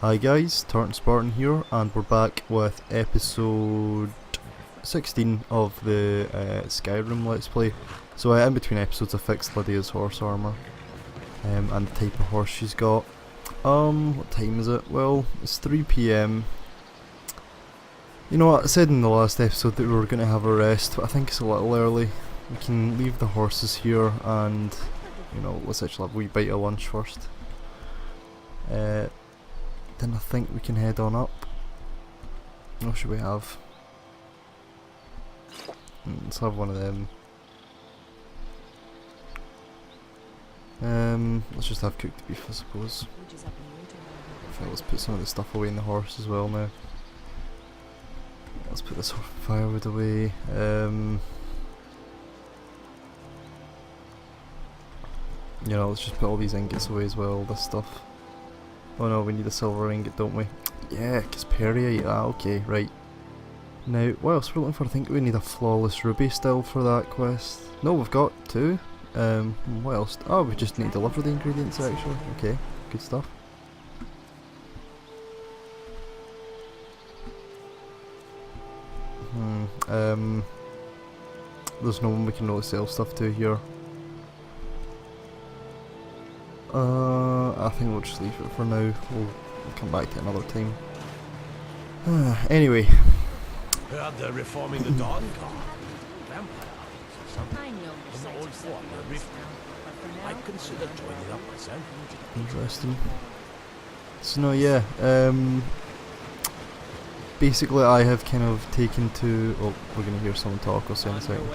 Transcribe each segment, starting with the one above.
Hi guys, Tartan Spartan here, and we're back with episode 16 of the Skyrim Let's Play. So in between episodes I fixed Lydia's horse armour, and the type of horse she's got. What time is it? Well, it's 3 PM. You know what, I said in the last episode that we were going to have a rest, but I think it's a little early. We can leave the horses here and, you know, let's actually have a wee bite of lunch first. Then I think we can head on up. What should we have? Let's have one of them. Let's just have cooked beef, I suppose. I think let's put some of the stuff away in the horse as well now. Let's put this firewood away. You know, let's just put all these ingots away as well, this stuff. Oh no, we need a silver ingot, don't we? Yeah, Casperia, okay, right. Now, what else we're looking for? I think we need a flawless ruby still for that quest. No, we've got two. What else? Oh, we just need to deliver the ingredients actually. Okay, good stuff. There's no one we can really sell stuff to here. I think we'll just leave it for now. We'll come back to it another time. Anyway. Heard they're reforming the Dawn Guard. Vampire or something. From the old fort near Rift. I'd consider joining up myself. Interesting. So no, yeah. Basically, I have kind of taken to. Oh, we're gonna hear someone talk. I'll see in a second.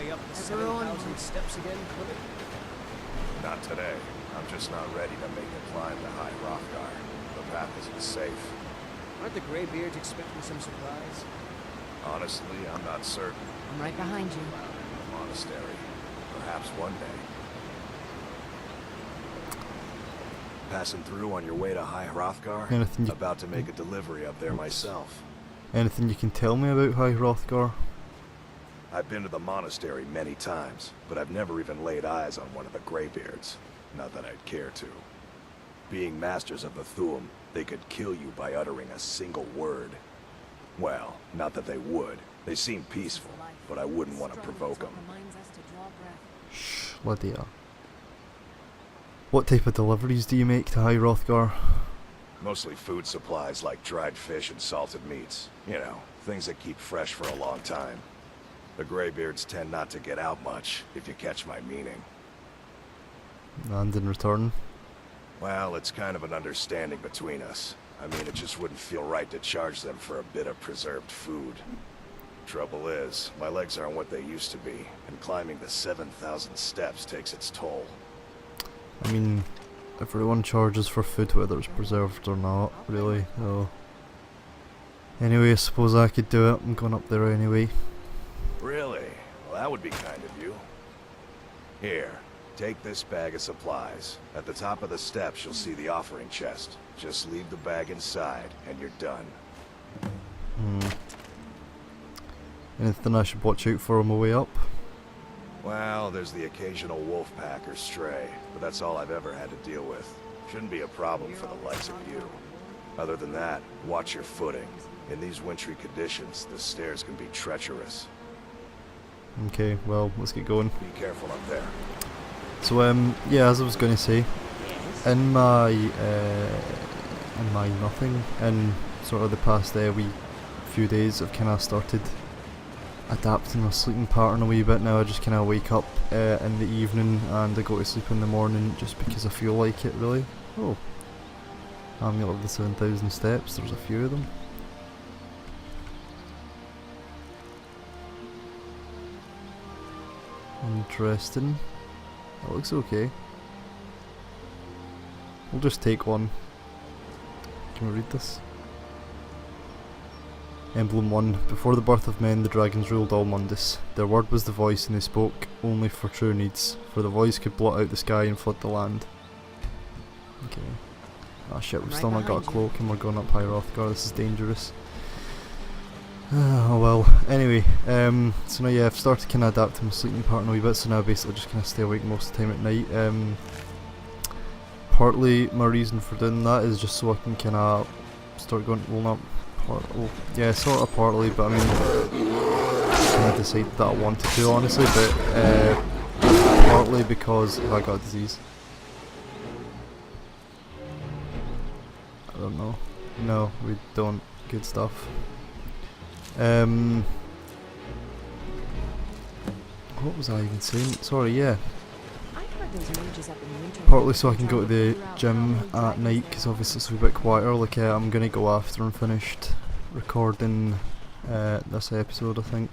Not today. I'm just not ready to make the climb to High Hrothgar. The path isn't safe. Aren't the Greybeards expecting some supplies? Honestly, I'm not certain. I'm right behind you. A monastery. Perhaps one day. Passing through on your way to High Hrothgar? About to make a delivery up there myself. Anything you can tell me about High Hrothgar? I've been to the monastery many times, but I've never even laid eyes on one of the Greybeards. Not that I'd care to. Being masters of the Thu'um, they could kill you by uttering a single word. Well, not that they would. They seem peaceful, but I wouldn't want to provoke them. Shh, Lydia. What type of deliveries do you make to High Hrothgar? Mostly food supplies like dried fish and salted meats. You know, things that keep fresh for a long time. The Greybeards tend not to get out much, if you catch my meaning. And in return? Well, it's kind of an understanding between us. I mean, it just wouldn't feel right to charge them for a bit of preserved food. Trouble is, my legs aren't what they used to be, and climbing the 7,000 steps takes its toll. I mean, everyone charges for food whether it's preserved or not, really, so... Anyway, I suppose I could do it. I'm going up there anyway. Really? Well, that would be kind of you. Here. Take this bag of supplies. At the top of the steps, you'll see the offering chest. Just leave the bag inside, and you're done. Anything I should watch out for on my way up? Well, there's the occasional wolf pack or stray, but that's all I've ever had to deal with. Shouldn't be a problem for the likes of you. Other than that, watch your footing. In these wintry conditions, the stairs can be treacherous. Okay, well, let's get going. Be careful up there. So yeah, as I was going to say, in my nothing, in sort of the past few days, I've kind of started adapting my sleeping pattern a wee bit now. I just kind of wake up in the evening and I go to sleep in the morning just because I feel like it, really. Oh, Amulet of the 7,000 steps, there's a few of them. Interesting. That looks okay. We'll just take one. Can we read this? Emblem 1. Before the birth of men, the dragons ruled all Mundus. Their word was the voice, and they spoke only for true needs, for the voice could blot out the sky and flood the land. Okay. Ah shit, we've still not got a cloak and we're going up High Hrothgar. This is dangerous. Oh well. Anyway, so now yeah, I've started kind of adapting my sleeping pattern a wee bit, so now I basically just kind of stay awake most of the time at night. Partly my reason for doing that is just so I can kind of start going, well not, well, yeah, sort of partly, but I mean, I decided that I wanted to honestly, but partly because I got a disease. I don't know. No, we don't. Good stuff. What was I even saying? Sorry, yeah. Partly so I can go to the gym at night, because obviously it's a bit quieter. Like I'm gonna go after I'm finished recording this episode, I think.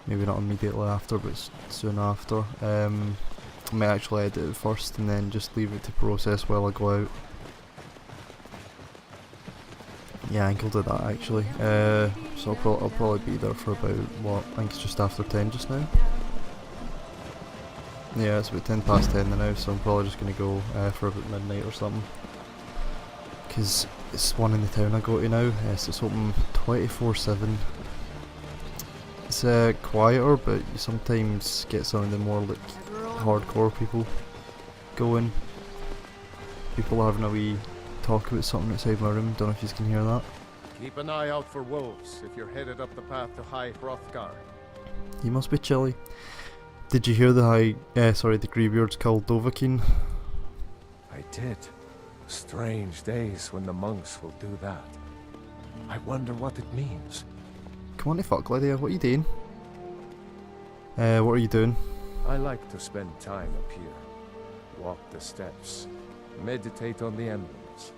Maybe not immediately after, but soon after. I might actually edit it first and then just leave it to process while I go out. Yeah, I think I'll do that actually. So I'll probably be there for about, what, I think it's just after 10 just now. Yeah, it's about 10 past 10 now, so I'm probably just going to go for about midnight or something. Because it's one in the town I go to now, so it's open 24/7. It's quieter, but you sometimes get some of the more like hardcore people going. People having a wee talk about something outside my room, don't know if you can hear that. Keep an eye out for wolves if you're headed up the path to High Hrothgar. You must be chilly. Did you hear the the Greybeards killed Dovahkiin? I did. Strange days when the monks will do that. I wonder what it means. Come on the fuck, Lydia, what are you doing? What are you doing? I like to spend time up here. Walk the steps. Meditate on the emblems.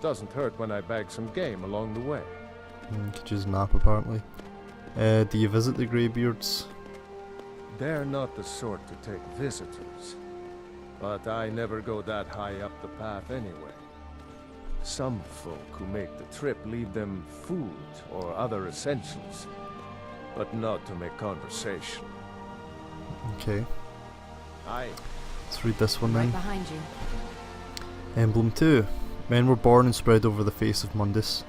Doesn't hurt when I bag some game along the way. Could use a nap apparently. Do you visit the Greybeards? They're not the sort to take visitors. But I never go that high up the path anyway. Some folk who make the trip leave them food or other essentials, but not to make conversation. Okay. Aye. Let's read this one then. Right behind you. Emblem 2. Men were born and spread over the face of Mundus.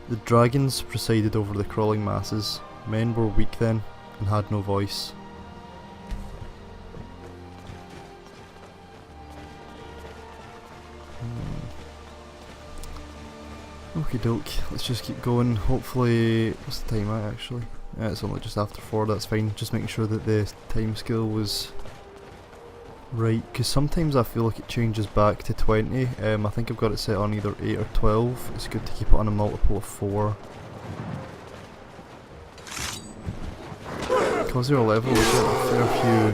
The dragons presided over the crawling masses. Men were weak then, and had no voice. Okie doke, let's just keep going. Hopefully, what's the time at actually? Yeah, it's only just after 4, that's fine. Just making sure that the time scale was right, because sometimes I feel like it changes back to 20. I think I've got it set on either 8 or 12. It's good to keep it on a multiple of 4. Because you're level, we've got a fair few.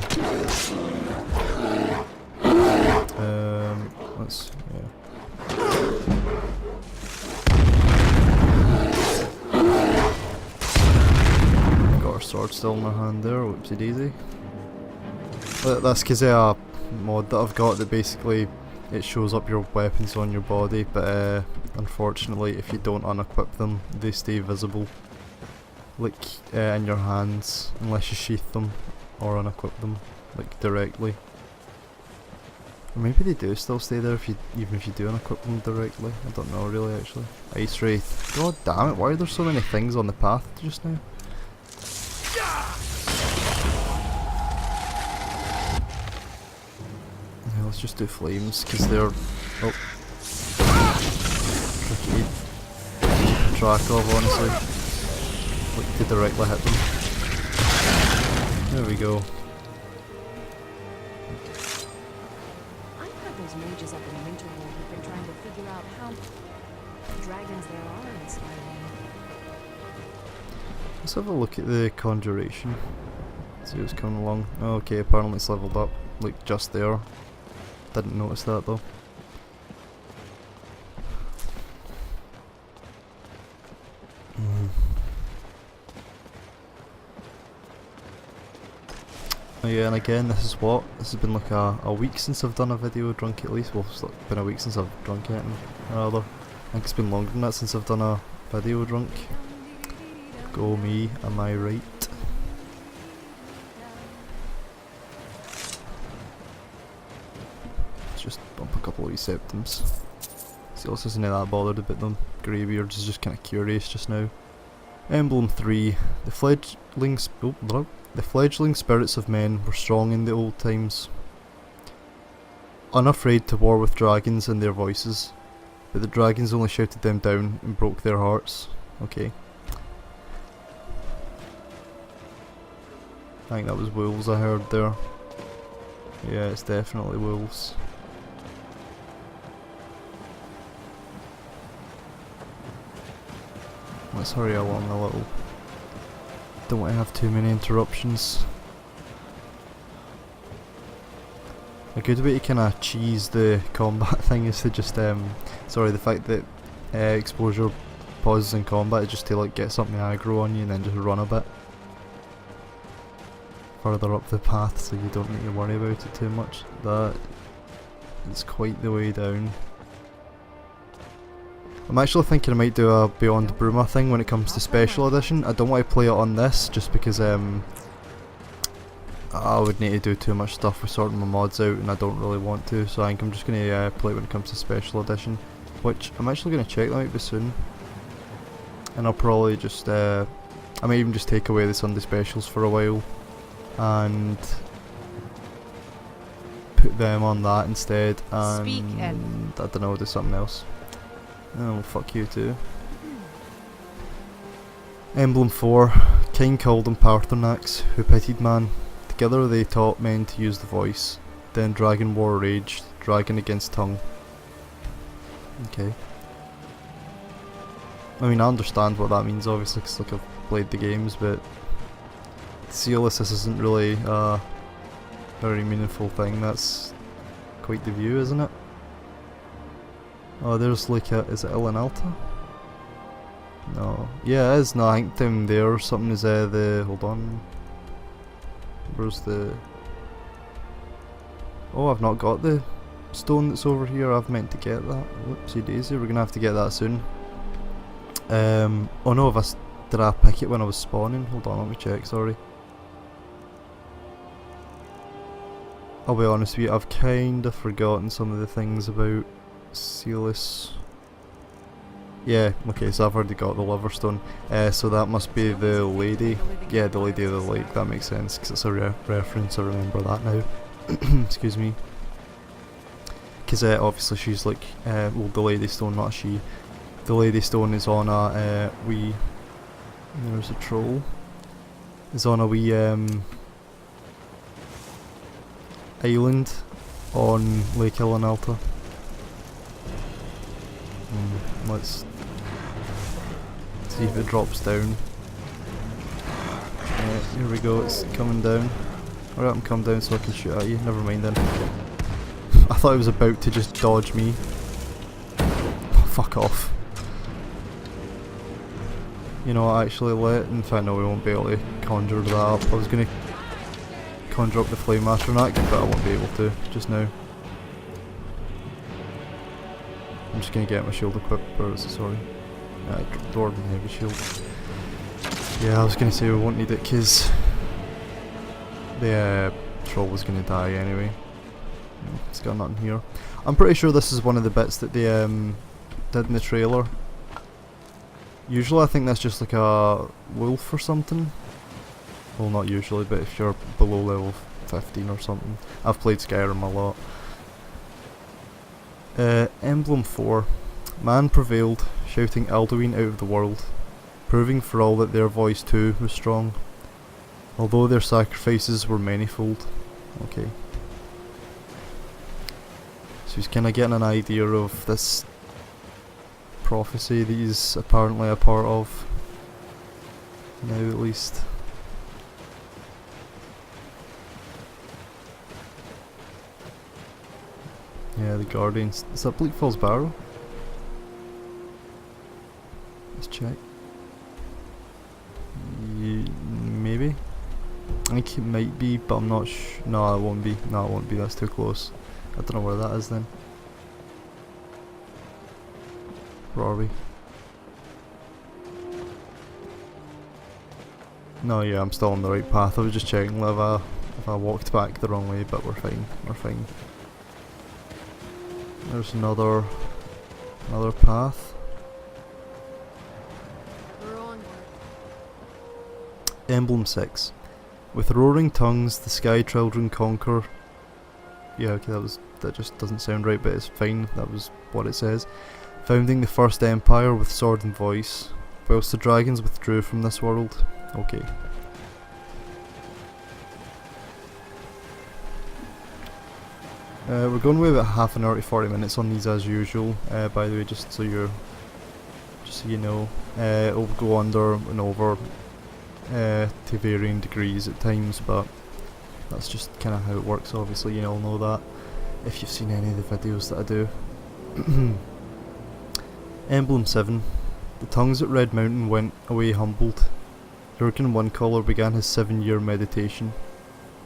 Let's, yeah. Got our sword still in my hand there, whoopsie daisy. That's because a mod that I've got that basically it shows up your weapons on your body, but unfortunately if you don't unequip them they stay visible, like in your hands, unless you sheath them or unequip them like directly. Or maybe they do still stay there if you, even if you do unequip them directly. I don't know really actually. Ice Wraith. God damn it, why are there so many things on the path just now? Yeah, let's just do flames because they're tricky to keep track of honestly. Like to directly hit them. There we go. Mages up in Winterhold have been trying to figure out how many dragons there are in Skyrim. Let's have a look at the conjuration. See what's coming along. Oh, okay, apparently it's leveled up, like just there. Didn't notice that though. Oh yeah, and again, this has been like a week since I've done a video drunk at least. Well, it's like been a week since I've drunk it, and rather. I think it's been longer than that since I've done a video drunk. Go me, am I right? Let's just bump a couple of wee septums. See, else isn't that bothered about them. Greybeards is just kind of curious just now. Emblem 3. The fledgling spirits of men were strong in the old times, unafraid to war with dragons and their voices. but the dragons only shouted them down and broke their hearts. Okay. I think that was wolves I heard there. Yeah, it's definitely wolves. Let's hurry along a little. Don't want to have too many interruptions. A good way to kind of cheese the combat thing is to just, sorry, the fact that exposure pauses in combat is just to like get something aggro on you and then just run a bit further up the path so you don't need to worry about it too much. That is quite the way down. I'm actually thinking I might do a Beyond Bruma thing when it comes to Special Edition. I don't want to play it on this just because I would need to do too much stuff with sorting my mods out and I don't really want to, so I think I'm just going to play it when it comes to Special Edition, which I'm actually going to check that might be soon. And I'll probably just, I might even just take away the Sunday Specials for a while and put them on that instead, and I don't know, do something else. Oh, fuck you too. Emblem 4. King called him Parthenax, who pitied man. Together they taught men to use the voice. Then dragon war raged, dragon against tongue. Okay. I mean, I understand what that means obviously, because like I've played the games, but Sealess, this isn't really a very meaningful thing. That's quite the view, isn't it? Oh, there's like a, is it Ilanalta? No. Yeah, it is. No, I think down there or something is the, hold on. Where's the... Oh, I've not got the stone that's over here. I've meant to get that. Whoopsie daisy, we're gonna have to get that soon. Oh no, did I pick it when I was spawning? Hold on, let me check, sorry. I'll be honest with you, I've kinda forgotten some of the things about Sealess. Yeah, okay, so I've already got the Liverstone. So that must be the lady. Yeah, the Lady of the Lake, that makes sense, because it's a reference, I remember that now. Excuse me. Because obviously she's like, well, the Lady Stone, not she. The Lady Stone is on a wee... There's a troll. Is on a wee island on Lake Ilanalta. Let's see if it drops down. Here we go, it's coming down. Alright, I'm coming down so I can shoot at you. Never mind then. I thought it was about to just dodge me. Oh, fuck off. You know what, actually in fact no, we won't be able to conjure that up. I was going to conjure up the Flame Atronak, but I won't be able to just now. I'm just going to get my shield equipped, or is it, sorry? Dwarven heavy shield. Yeah, I was going to say we won't need it because the troll was going to die anyway. It's got nothing here. I'm pretty sure this is one of the bits that they did in the trailer. Usually I think that's just like a wolf or something. Well, not usually, but if you're below level 15 or something. I've played Skyrim a lot. Emblem 4. Man prevailed, shouting Alduin out of the world, proving for all that their voice too was strong, although their sacrifices were manifold. Okay. So he's kinda getting an idea of this prophecy that he's apparently a part of. Now at least. Yeah, the Guardians. Is that Bleak Falls Barrow? Let's check. Maybe? I think it might be, but I'm not no, it won't be. No, it won't be. That's too close. I don't know where that is then. Where are we? No, yeah, I'm still on the right path. I was just checking if I walked back the wrong way, but we're fine. We're fine. There's another path. Emblem 6. With roaring tongues, the sky children conquer. Yeah, okay, that just doesn't sound right, but it's fine. That was what it says. Founding the first empire with sword and voice, whilst the dragons withdrew from this world. Okay. We're going with about half an hour to 40 minutes on these as usual, by the way, just so you know. It'll go under and over to varying degrees at times, but that's just kind of how it works. Obviously you all know that if you've seen any of the videos that I do. Emblem 7. The tongues at Red Mountain went away humbled. Jurgen One-Collar began his 7-year meditation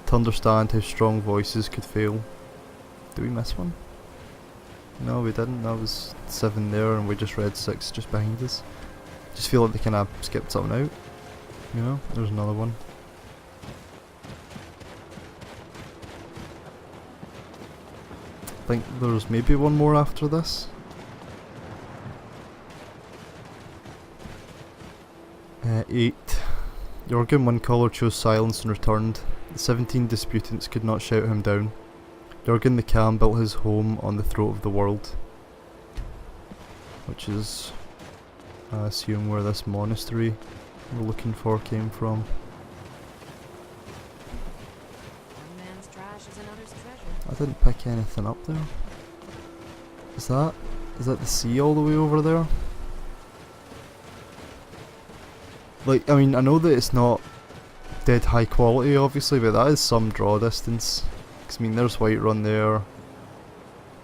to understand how strong voices could fail. Did we miss one? No, we didn't. That was 7 there, and we just read 6 just behind us. Just feel like they kind of skipped something out. You know, there's another one. I think there's maybe one more after this. 8. Jurgen One-Collar chose silence and returned. The 17 disputants could not shout him down. Jurgen the Calm built his home on the throat of the world, which is, I assume, where this monastery we're looking for came from. One man's trash is another's treasure. I didn't pick anything up there. Is that the sea all the way over there? Like, I mean, I know that it's not dead high quality obviously, but that is some draw distance. I mean, there's Whiterun there,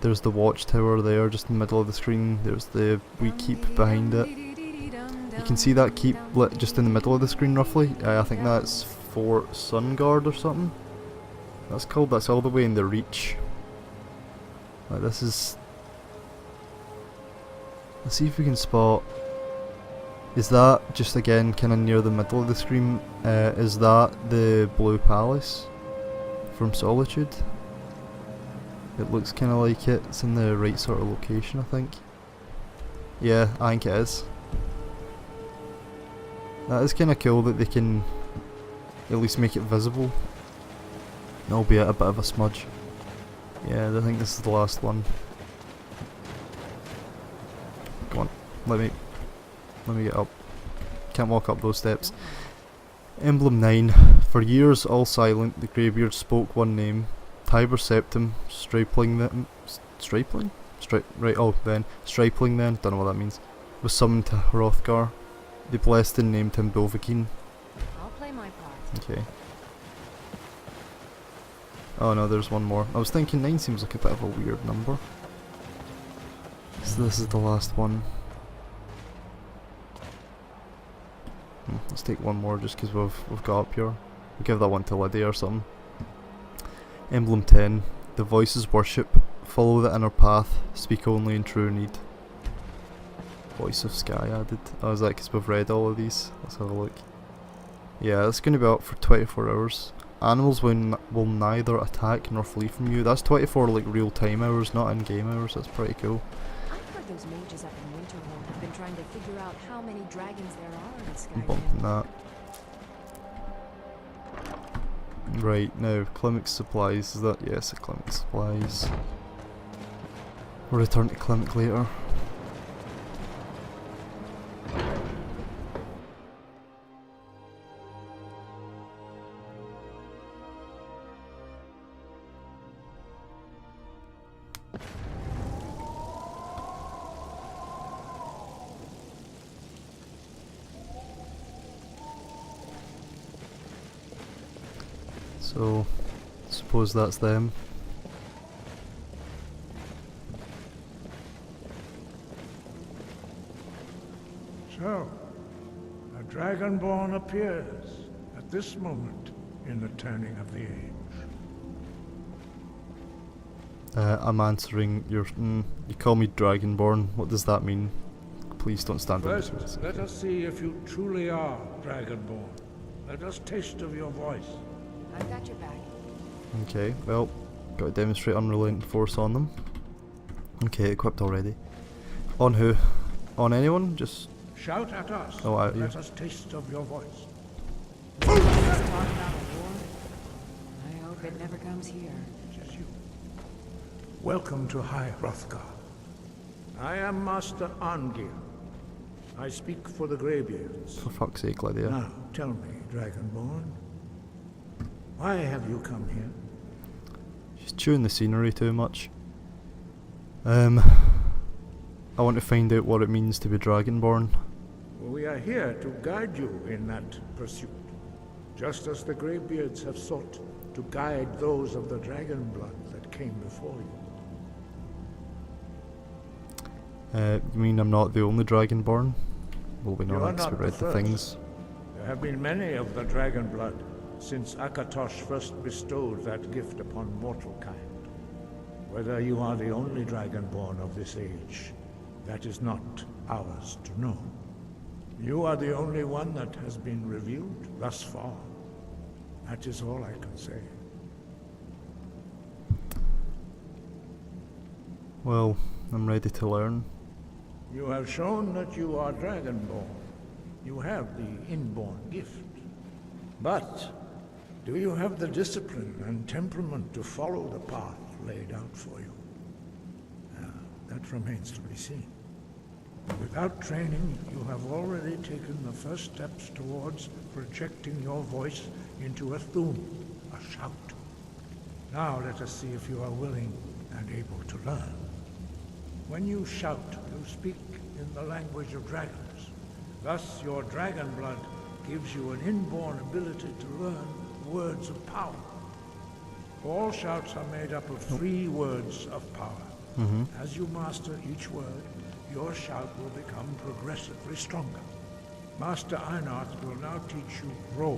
there's the watchtower there just in the middle of the screen, there's the wee keep behind it. You can see that keep lit just in the middle of the screen roughly. I think that's Fort Sunguard or something. That's all the way in the Reach. Like, this is... Let's see if we can spot... Is that just again kinda near the middle of the screen? Is that the Blue Palace from Solitude? It looks kinda like it. It's in the right sort of location, I think. Yeah, I think it is. That is kinda cool that they can at least make it visible, albeit a bit of a smudge. Yeah, I think this is the last one. Come on, let me get up. Can't walk up those steps. Emblem 9. For years, all silent, the greybeard spoke one name. Tiber Septim, stripling then. Stripling then, don't know what that means. Was summoned to Hrothgar. They blessed and named him Dovahkiin. I'll play my part. Okay. Oh no, there's one more. I was thinking 9 seems like a bit of a weird number. So this is the last one. Let's take one more just because we've got up here. We'll give that one to Lydia or something. Emblem 10. The voices worship. Follow the inner path. Speak only in true need. Voice of Sky added. Oh, is that because we've read all of these? Let's have a look. Yeah, it's going to be out for 24 hours. Animals will neither attack nor flee from you. That's 24 like real time hours, not in game hours. That's pretty cool. I've heard those mages up in Winterhold have been trying to figure out how many dragons there are in I'm Skyrim. bumping that. Right, now, Klimek supplies. Is that? Yes, a Klimek supplies. We'll return to Klimek later. So, suppose that's them. So, a Dragonborn appears at this moment in the turning of the age. I'm answering your... you call me Dragonborn. What does that mean? Please don't stand up. First, let us see if you truly are Dragonborn. Let us taste of your voice. I've got your back. Okay, well, got to demonstrate unrelenting force on them. Okay, equipped already. On who? On anyone? Just... Shout at us. Oh, at you. Let us taste of your voice. Let's talk about a war. I hope it never comes here. It is you. Welcome to High Hrothgar. I am Master Angir. I speak for the Greybeards. For fuck's sake, Lydia. Now, tell me, Dragonborn, why have you come here? She's chewing the scenery too much. I want to find out what it means to be Dragonborn. We are here to guide you in that pursuit, just as the Greybeards have sought to guide those of the dragon blood that came before you. You mean I'm not the only Dragonborn? Well, we know You are that 'cause we not the read the first. things. There have been many of the dragon blood since Akatosh first bestowed that gift upon mortal kind. Whether you are the only Dragonborn of this age, that is not ours to know. You are the only one that has been revealed thus far. That is all I can say. Well, I'm ready to learn. You have shown that you are Dragonborn. You have the inborn gift. But do you have the discipline and temperament to follow the path laid out for you? That remains to be seen. Without training, you have already taken the first steps towards projecting your voice into a thum, a shout. Now let us see if you are willing and able to learn. When you shout, you speak in the language of dragons. Thus, your dragon blood gives you an inborn ability to learn words of power. All shouts are made up of 3 words of power. As you master each word, your shout will become progressively stronger. Master Einarth will now teach you Ro,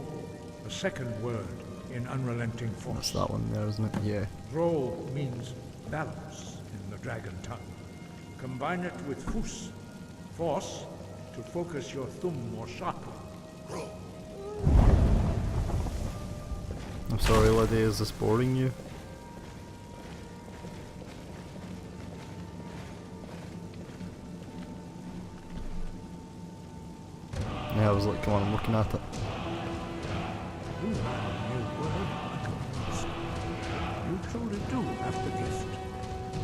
the second word in Unrelenting Force. That's that one there, isn't it? Yeah. Ro means balance in the dragon tongue. Combine it with Fus, force, to focus your thumb more sharply. Ro. I'm sorry, Lydia, is this boring you? Yeah, I was like, come on, I'm looking at it. You learn a new word, Master. You truly do have the gift.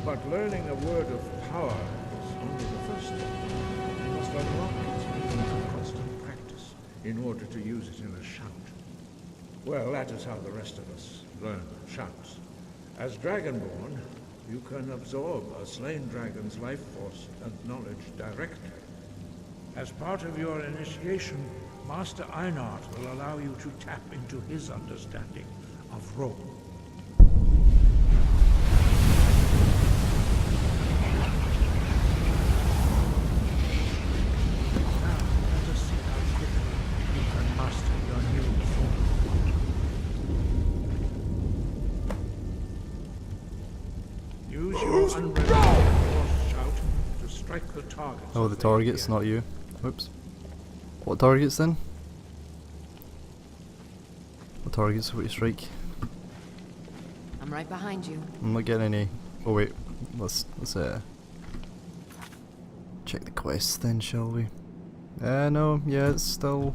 But learning a word of power is only the first step. You must unlock its meaning through constant practice in order to use it in a shout. Well, that is how the rest of us learn shouts. As Dragonborn, you can absorb a slain dragon's life force and knowledge directly. As part of your initiation, Master Einarth will allow you to tap into his understanding of Ro. Now, let us see how quickly you can master your new form. Use your unrelenting force shout to strike the target. Oh, the target's not you. Oops. What targets then? What targets will you strike? I'm right behind you. I'm not getting any. Oh wait, let's check the quests then, shall we? No, yeah, it's still.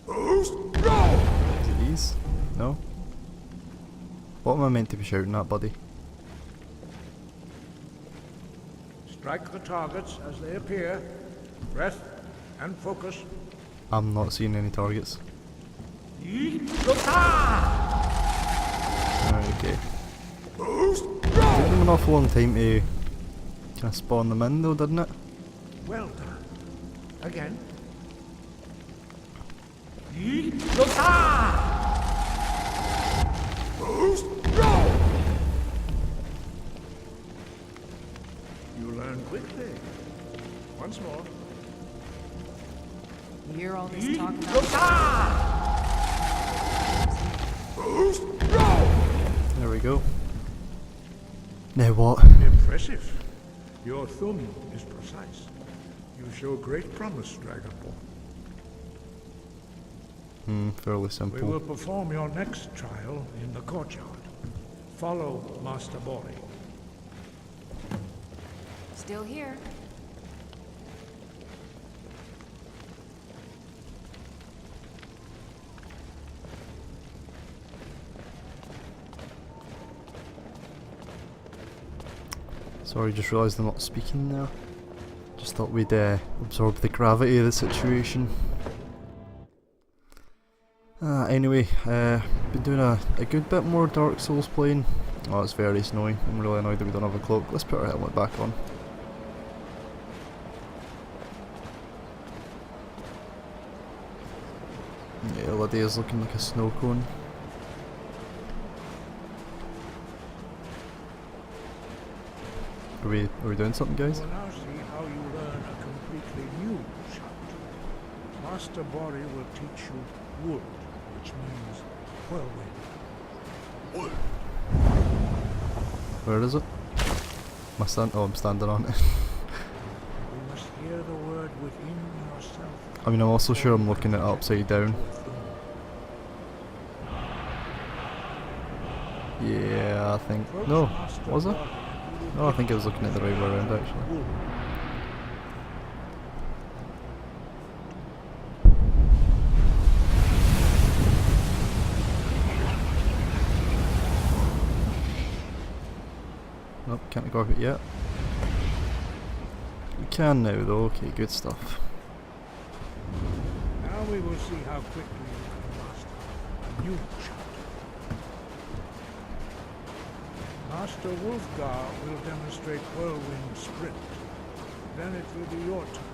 Is it these? No. What am I meant to be shouting at, buddy? Strike the targets as they appear. Breath and focus. I'm not seeing any targets. Right, okay. It took them an awful long time to kind of spawn them in though, didn't it? Well done. Again. You learn quickly. Once more. You hear all this talk about... There we go. Now what? Impressive. Your thumb is precise. You show great promise, Dragonborn. Fairly We simple. will perform your next trial in the courtyard. Follow Master Bori. Still here. Sorry, just realised I'm not speaking there. Just thought we'd absorb the gravity of the situation. Anyway, been doing a good bit more Dark Souls playing. Oh, it's very snowy. I'm really annoyed that we don't have a cloak. Let's put our helmet back on. Yeah, Lydia's looking like a snow cone. Are we doing something, guys? You will now see how you learn a completely new shout. Master Bori will teach you wood, which means whirlwind. Wood. Where is it? Oh, I'm standing on it. You must hear the word within yourself. I mean, I'm also sure I'm looking at it upside down. Yeah, I think. No, was it? No, I think I was looking at the right way around actually. Nope, can't go up it yet. We can now though, okay, good stuff. Now we will see how quickly you can master a new shout. Master Hrothgar will demonstrate whirlwind sprint. Then it will be your turn.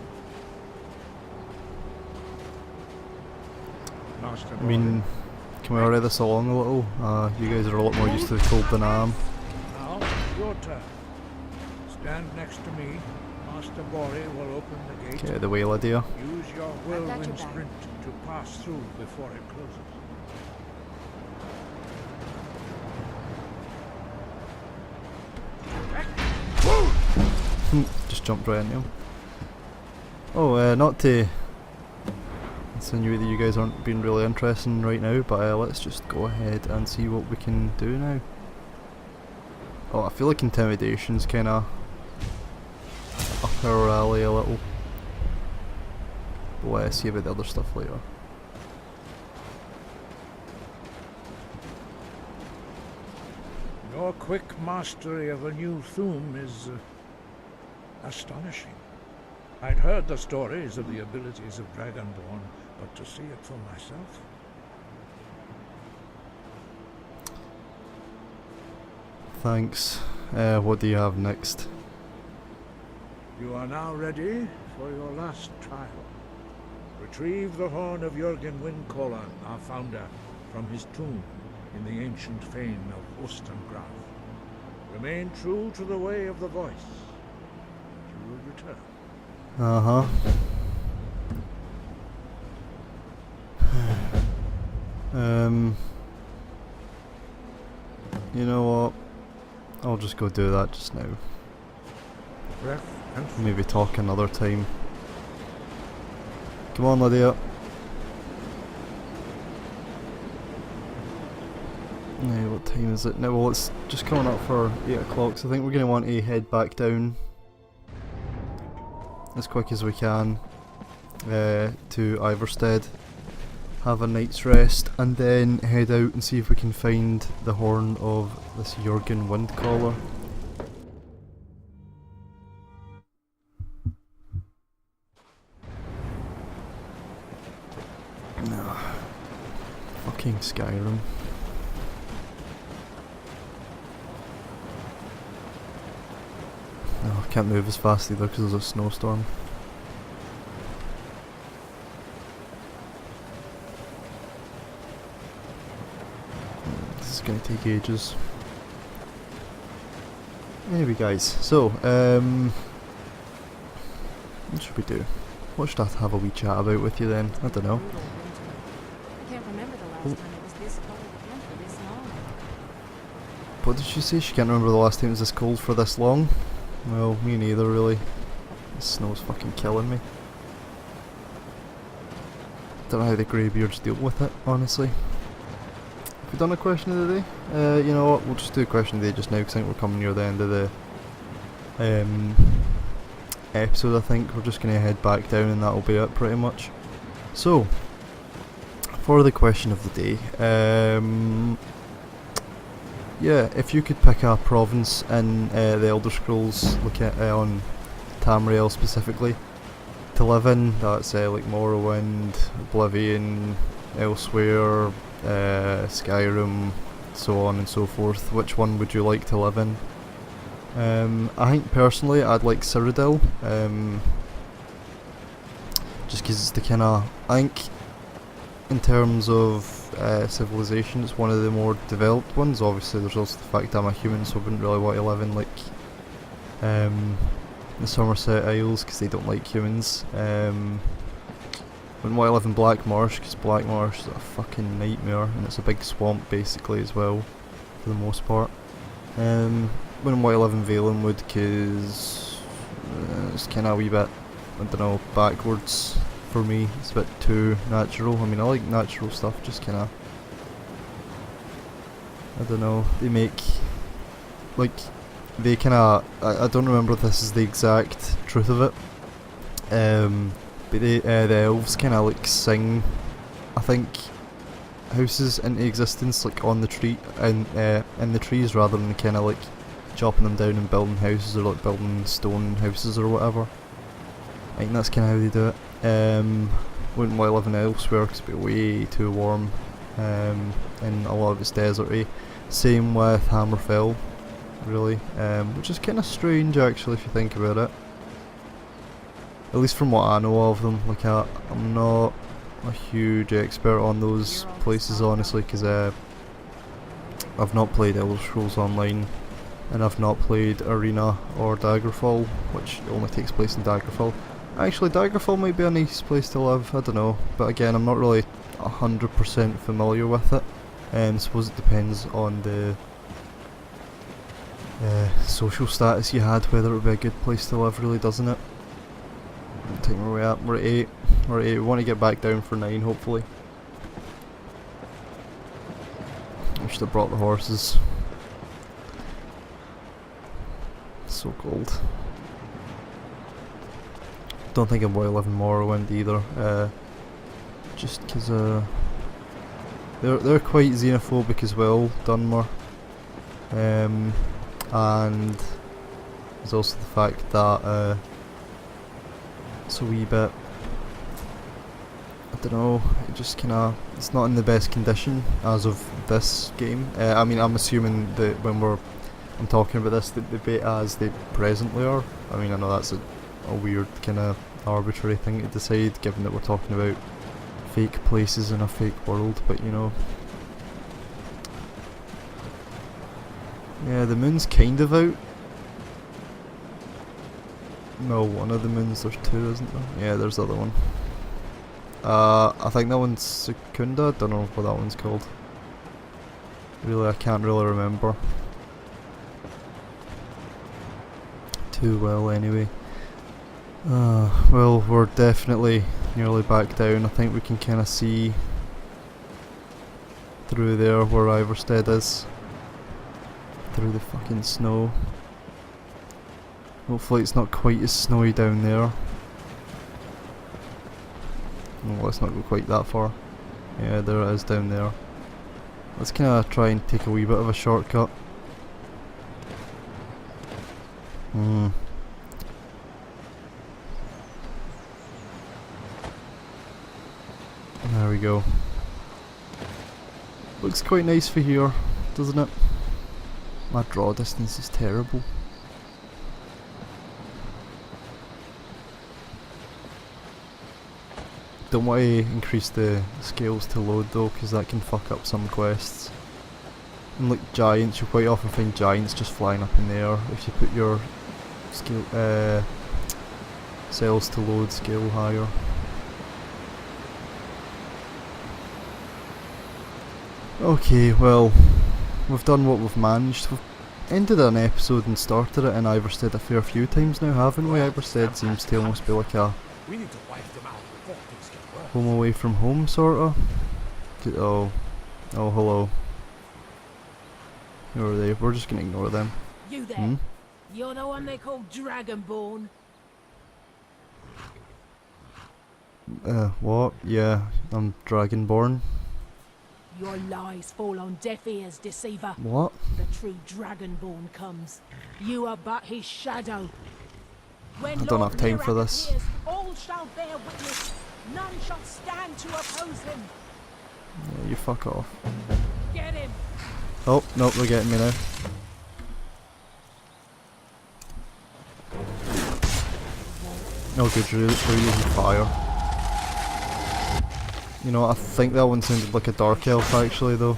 Master I mean, can we hurry this along a little? You guys are a lot more used to the cold than I am. Now, your turn. Stand next to me. Master Bori will open the gate. Get out of the way, Lydia. Use your whirlwind sprint to pass through before it closes. Just jumped right into him. Oh, not to insinuate that you guys aren't being really interested right now, but let's just go ahead and see what we can do now. Oh, I feel like intimidation's kinda up our alley a little. But let's see about the other stuff later. Your quick mastery of a new Thum is astonishing. I'd heard the stories of the abilities of Dragonborn, but to see it for myself... Thanks. What do you have next? You are now ready for your last trial. Retrieve the horn of Jürgen Windkollan, our founder, from his tomb in the ancient fane of Ostengraf. Remain true to the way of the voice. You will return. Uh-huh. You know what? I'll just go do that just now. Breath and Maybe talk another time. Come on, Lydia. Now, what time is it? Now, well, it's just coming up for 8 o'clock, so I think we're going to want to head back down as quick as we can to Ivarstead, have a night's rest, and then head out and see if we can find the horn of this Jürgen Windcaller. No. Fucking Skyrim. No, I can't move as fast either because there's a snowstorm. This is going to take ages. Anyway guys, so, what should we do? What should I have a wee chat about with you then? I don't know. I can't remember the last time it was this cold again for this long. What did she say? She can't remember the last time it was this cold for this long? Well, me neither really. This snow's fucking killing me. Don't know how the greybeards deal with it, honestly. Have we done a question of the day? You know what, we'll just do a question of the day just now because I think we're coming near the end of the episode. I think we're just going to head back down and that'll be it pretty much. So, for the question of the day, yeah, if you could pick a province in the Elder Scrolls, look at on Tamriel specifically, to live in, that's like Morrowind, Oblivion, Elsewhere, Skyrim, so on and so forth, which one would you like to live in? I think personally I'd like Cyrodiil, just because it's the kind of, I think in terms of civilization it's one of the more developed ones. Obviously there's also the fact I'm a human, so I wouldn't really want to live in like the Somerset Isles because they don't like humans. Wouldn't want to live in Black Marsh because Black Marsh is a fucking nightmare and it's a big swamp basically as well for the most part. Wouldn't want to live in Valenwood because it's kind of a wee bit, I don't know, backwards for me. It's a bit too natural. I mean, I like natural stuff, just kind of, I don't know, they make, like, they kind of, I don't remember if this is the exact truth of it, but they, the elves kind of like sing, I think, houses into existence like on the tree, in the trees, rather than kind of like chopping them down and building houses, or like building stone houses or whatever. I think that's kind of how they do it. Wouldn't want to live in Elsewhere because it'd be way too warm, and a lot of it's deserty. Same with Hammerfell, really, which is kind of strange actually if you think about it. At least from what I know of them. Like I'm not a huge expert on those places honestly, because I've not played Elder Scrolls Online, and I've not played Arena or Daggerfall, which only takes place in Daggerfall. Actually, Daggerfall might be a nice place to live, I don't know, but again, I'm not really 100% familiar with it. I suppose it depends on the social status you had, whether it would be a good place to live, really, doesn't it? Take where we're at. We're at 8. We're at 8. We want to get back down for 9, hopefully. I should have brought the horses. So cold. Don't think I'm going to live in Morrowind either. Just because they're quite xenophobic as well, Dunmer. And there's also the fact that it's a wee bit, I don't know, it just kinda, it's not in the best condition as of this game. I mean, I'm assuming that when I'm talking about this, the beta as they presently are. I mean, I know that's a weird kinda arbitrary thing to decide, given that we're talking about fake places in a fake world, but you know. Yeah, the moon's kind of out. No, one of the moons, there's two, isn't there? Yeah, there's the other one. I think that one's Secunda, don't know what that one's called. Really, I can't really remember too well anyway. Well, we're definitely nearly back down. I think we can kind of see through there where Ivarstead is. Through the fucking snow. Hopefully it's not quite as snowy down there. Oh, let's not go quite that far. Yeah, there it is down there. Let's kinda try and take a wee bit of a shortcut. There we go. Looks quite nice for here, doesn't it? My draw distance is terrible. Don't want to increase the scales to load though, because that can fuck up some quests. And like giants, you quite often find giants just flying up in the air if you put your scale cells to load scale higher. Okay, well, we've done what we've managed. We've ended an episode and started it in Ivarstead a fair few times now, haven't we? Ivarstead seems to almost be like a home away from home, sorta. Oh, hello. Who are they? We're just gonna ignore them. You there? You're the one they call Dragonborn? What? Yeah, I'm Dragonborn. Your lies fall on deaf ears, deceiver. What? The true Dragonborn comes. You are but his shadow. When I don't Lord have time for Mirac this. appears, all shall bear witness. None shall stand to oppose him. Yeah, you fuck off. Get him. Oh, nope, they're getting me now. Oh good, we're using fire. You know what, I think that one sounded like a dark elf actually though.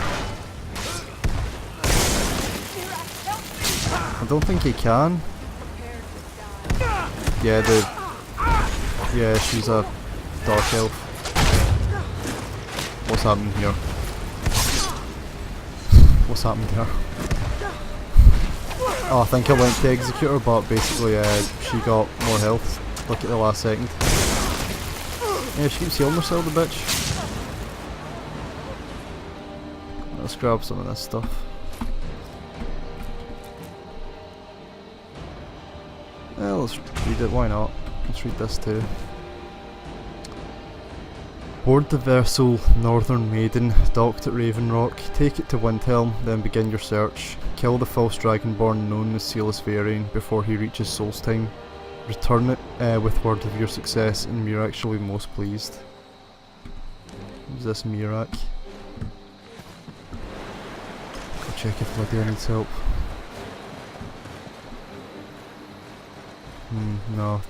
I don't think he can. Yeah, yeah, she's a dark elf. What's happening here? What's happened here? Oh, I think I went to execute her, but basically she got more health. Look at the last second. Yeah, she keeps healing herself, the bitch. Let's grab some of this stuff. Yeah, let's read it, why not? Let's read this too. Board the vessel Northern Maiden, docked at Raven Rock, take it to Windhelm, then begin your search. Kill the false Dragonborn known as Sealess Varian before he reaches Solstheim. Return it with word of your success, and Mirac shall be most pleased. Who's this Mirac? Go check if Lydia needs help. No.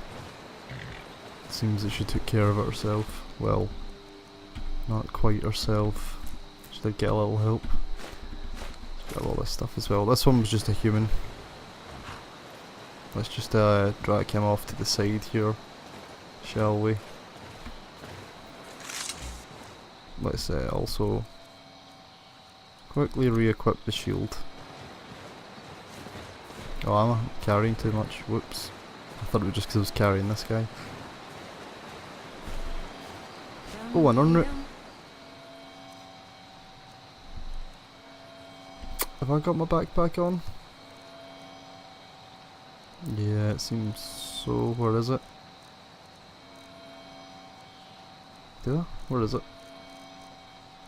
Seems that she took care of it herself. Well, not quite herself. She did get a little help. Let's grab all this stuff as well. This one was just a human. Let's just drag him off to the side here, shall we? Let's also quickly re-equip the shield. Oh, I'm carrying too much. Whoops. I thought it was just because I was carrying this guy. Oh, an en route. Have I got my backpack on? Yeah, it seems so. Where is it? Do I? Where is it?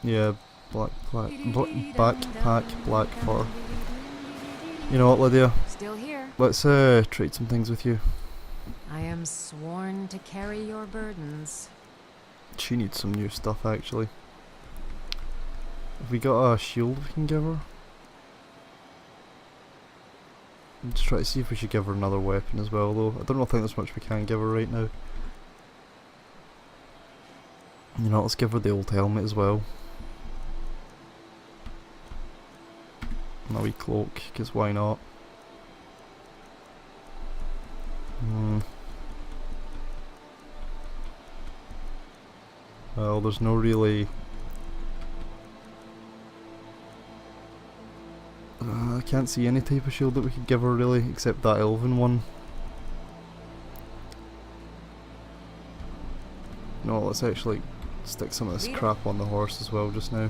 Yeah, backpack, black fur. You know what, Lydia? Still here. Let's trade some things with you. I am sworn to carry your burdens. She needs some new stuff, actually. Have we got a shield we can give her? I'm just trying to see if we should give her another weapon as well, though. I don't think there's much we can give her right now. You know, let's give her the old helmet as well. And a wee cloak, because why not? Well, there's no really... I can't see any type of shield that we could give her really, except that elven one. No, let's actually stick some of this crap on the horse as well just now.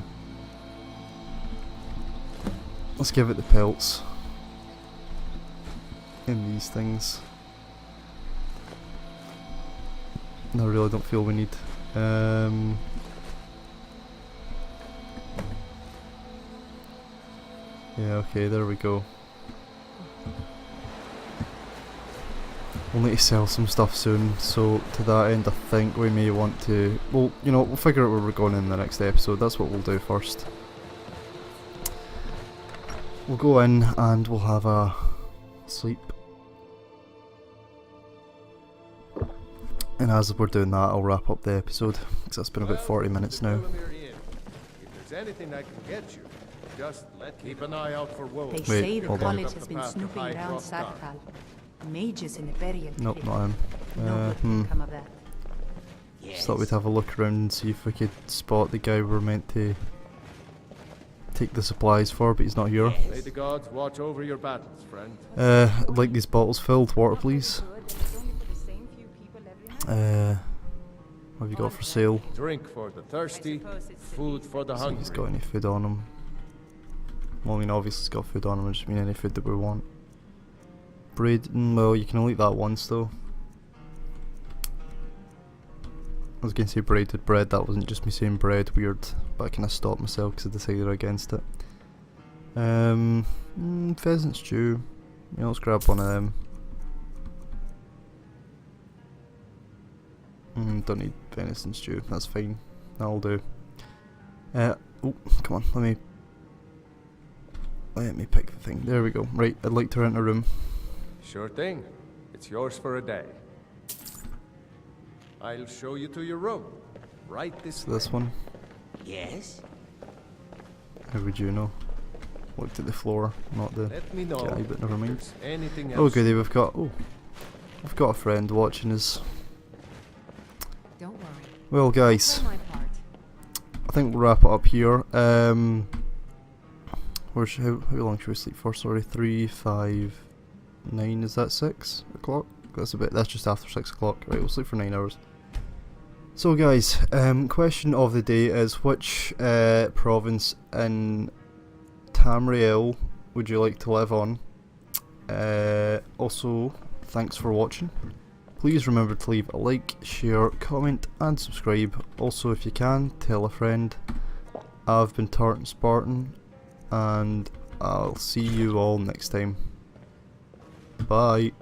Let's give it the pelts. And these things. I really don't feel we need. Yeah, okay, there we go. We'll need to sell some stuff soon, so to that end I think we may want to... Well, you know, we'll figure out where we're going in the next episode, that's what we'll do first. We'll go in and we'll have a sleep. And as we're doing that, I'll wrap up the episode, because that's been about 40 minutes now. If there's anything I can get you, just keep an eye out for wolves. They Wait, say the hold on. college has been snooping High around Hrothgar. Sarkal. Mages in a burial Nope, pit. not him. No good can come of that. Just thought we'd have a look around and see if we could spot the guy we're meant to take the supplies for, but he's not here. May the gods watch over your battles, friend. I'd like these bottles filled. Water, please. What have you got for sale? Drink for the thirsty, food for the See if hungry. he's got any food on him. Well, I mean, obviously he's got food on him, I just mean any food that we want. Bread, well, you can only eat that once though. I was going to say braided bread, that wasn't just me saying bread, weird, but I kind of stopped myself because I decided against it. Pheasant stew, yeah, let's grab one of them. Don't need venison stew, that's fine, that'll do. Oh, come on, let me pick the thing, there we go. Right, I'd like to rent a room. Sure thing. It's yours for a day. I'll show you to your room. Right this way. This one. Yes? How would you know? Looked at the floor, not the Let me know guy, but never mind. if there's anything Oh else. goody, we've got a friend watching us. Don't worry. Well guys, For my part. I think we'll wrap it up here. How long should we sleep for? Sorry, 3, 5, 9, is that 6 o'clock? That's just after 6 o'clock. Right, we'll sleep for 9 hours. So guys, question of the day is which province in Tamriel would you like to live on? Also, thanks for watching. Please remember to leave a like, share, comment and subscribe. Also, if you can, tell a friend. I've been Tartan Spartan and I'll see you all next time. Bye.